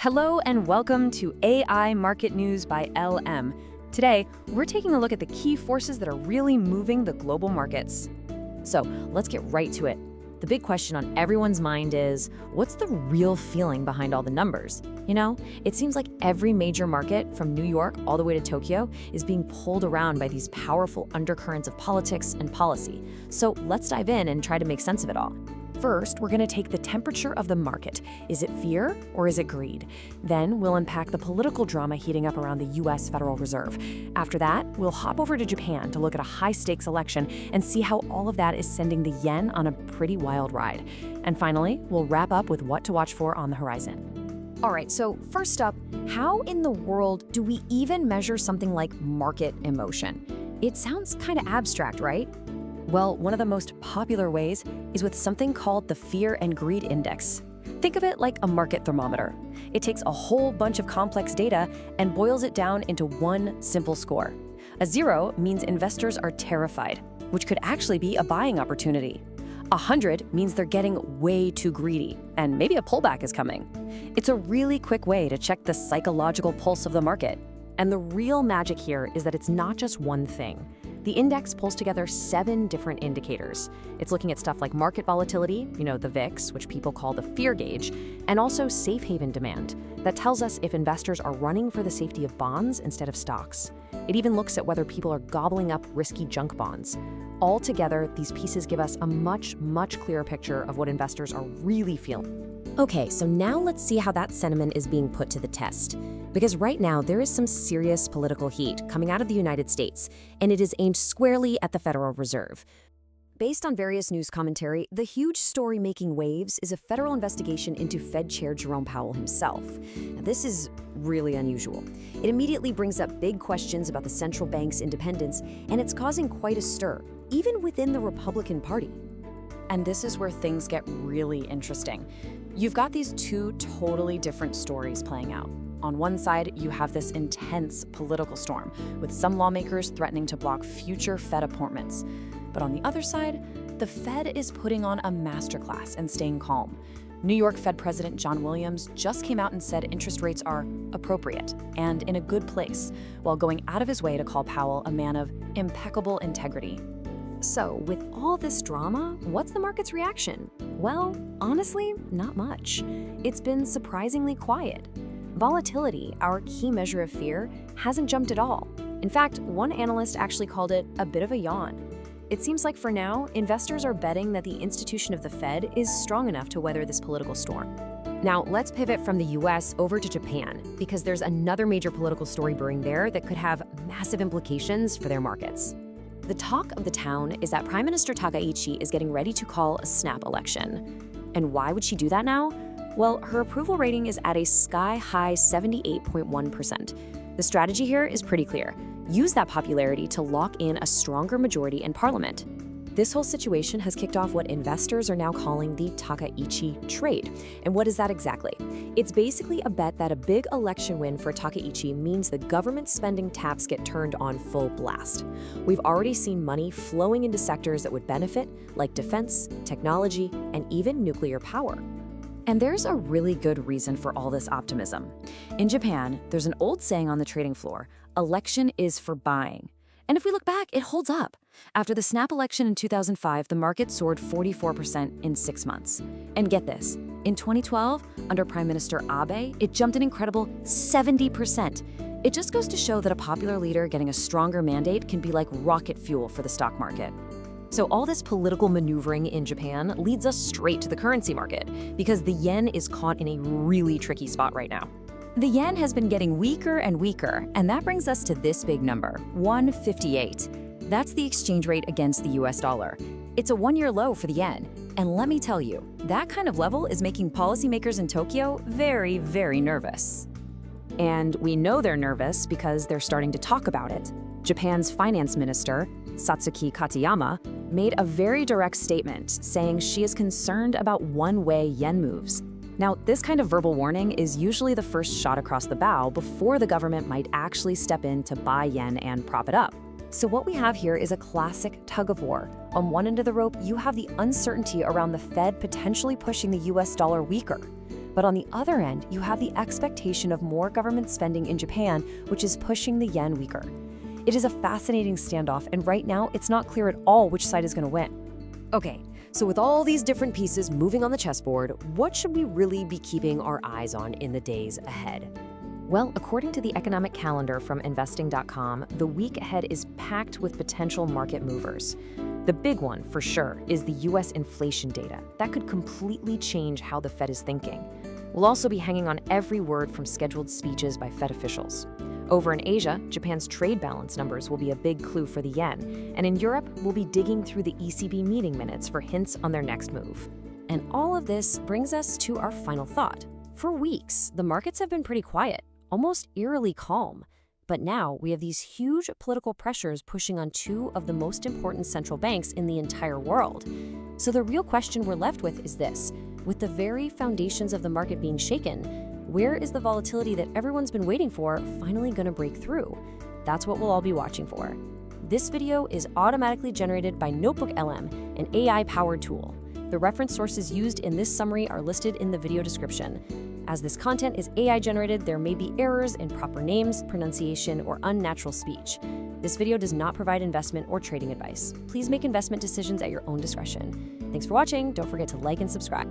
Hello and welcome to AI Market News by LM. Today, we're taking a look at the key forces that are really moving the global markets. So let's get right to it. The big question on everyone's mind is, what's the real feeling behind all the numbers? You know, it seems like every major market, from New York all the way to Tokyo, is being pulled around by these powerful undercurrents of politics and policy. So let's dive in and try to make sense of it all. First, we're going to take the temperature of the market. Is it fear or is it greed? Then we'll unpack the political drama heating up around the US Federal Reserve. After that, we'll hop over to Japan to look at a high-stakes election and see how all of that is sending the yen on a pretty wild ride. And finally, we'll wrap up with what to watch for on the horizon. All right, so first up, how in the world do we even measure something like market emotion? It sounds kind of abstract, right? Well, one of the most popular ways is with something called the Fear and Greed Index. Think of it like a market thermometer. It takes a whole bunch of complex data and boils it down into one simple score. A 0 means investors are terrified, which could actually be a buying opportunity. 100 means they're getting way too greedy, and maybe a pullback is coming. It's a really quick way to check the psychological pulse of the market. And the real magic here is that it's not just one thing. The index pulls together 7 different indicators. It's looking at stuff like market volatility, the VIX, which people call the fear gauge, and also safe haven demand. That tells us if investors are running for the safety of bonds instead of stocks. It even looks at whether people are gobbling up risky junk bonds. Altogether, these pieces give us a much clearer picture of what investors are really feeling. Okay, so now let's see how that sentiment is being put to the test. Because right now, there is some serious political heat coming out of the United States, and it is aimed squarely at the Federal Reserve. Based on various news commentary, the huge story making waves is a federal investigation into Fed Chair Jerome Powell himself. Now, this is really unusual. It immediately brings up big questions about the central bank's independence, and it's causing quite a stir, even within the Republican Party. And this is where things get really interesting. You've got these two totally different stories playing out. On one side, you have this intense political storm, with some lawmakers threatening to block future Fed appointments. But on the other side, the Fed is putting on a masterclass and staying calm. New York Fed President John Williams just came out and said interest rates are appropriate and in a good place, while going out of his way to call Powell a man of impeccable integrity. So, with all this drama, what's the market's reaction? Well, honestly, not much. It's been surprisingly quiet. Volatility, our key measure of fear, hasn't jumped at all. In fact, one analyst actually called it a bit of a yawn. It seems like for now, investors are betting that the institution of the Fed is strong enough to weather this political storm. Now, let's pivot from the US over to Japan, because there's another major political story brewing there that could have massive implications for their markets. The talk of the town is that Prime Minister Takaichi is getting ready to call a snap election. And why would she do that now? Well, her approval rating is at a sky-high 78.1%. The strategy here is pretty clear. Use that popularity to lock in a stronger majority in parliament. This whole situation has kicked off what investors are now calling the Takaichi trade. And what is that exactly? It's basically a bet that a big election win for Takaichi means the government spending taps get turned on full blast. We've already seen money flowing into sectors that would benefit, like defense, technology, and even nuclear power. And there's a really good reason for all this optimism. In Japan, there's an old saying on the trading floor, election is for buying. And if we look back, it holds up. After the snap election in 2005, the market soared 44% in 6 months. And get this, in 2012, under Prime Minister Abe, it jumped an incredible 70%. It just goes to show that a popular leader getting a stronger mandate can be like rocket fuel for the stock market. So all this political maneuvering in Japan leads us straight to the currency market, because the yen is caught in a really tricky spot right now. The yen has been getting weaker and weaker, and that brings us to this big number, 158. That's the exchange rate against the US dollar. It's a one-year low for the yen, and let me tell you, that kind of level is making policymakers in Tokyo very, very nervous. And we know they're nervous because they're starting to talk about it. Japan's finance minister, Satsuki Katayama, made a very direct statement saying she is concerned about one-way yen moves. Now, this kind of verbal warning is usually the first shot across the bow before the government might actually step in to buy yen and prop it up. So what we have here is a classic tug of war. On one end of the rope, you have the uncertainty around the Fed potentially pushing the US dollar weaker. But on the other end, you have the expectation of more government spending in Japan, which is pushing the yen weaker. It is a fascinating standoff, and right now, it's not clear at all which side is going to win. Okay, so with all these different pieces moving on the chessboard, what should we really be keeping our eyes on in the days ahead? Well, according to the economic calendar from investing.com, the week ahead is packed with potential market movers. The big one, for sure, is the U.S. inflation data. That could completely change how the Fed is thinking. We'll also be hanging on every word from scheduled speeches by Fed officials. Over in Asia, Japan's trade balance numbers will be a big clue for the yen, and in Europe, we'll be digging through the ECB meeting minutes for hints on their next move. And all of this brings us to our final thought. For weeks, the markets have been pretty quiet, almost eerily calm. But now we have these huge political pressures pushing on two of the most important central banks in the entire world. So the real question we're left with is this: with the very foundations of the market being shaken, where is the volatility that everyone's been waiting for finally going to break through? That's what we'll all be watching for. This video is automatically generated by NotebookLM, an AI-powered tool. The reference sources used in this summary are listed in the video description. As this content is AI-generated, there may be errors in proper names, pronunciation, or unnatural speech. This video does not provide investment or trading advice. Please make investment decisions at your own discretion. Thanks for watching. Don't forget to like and subscribe.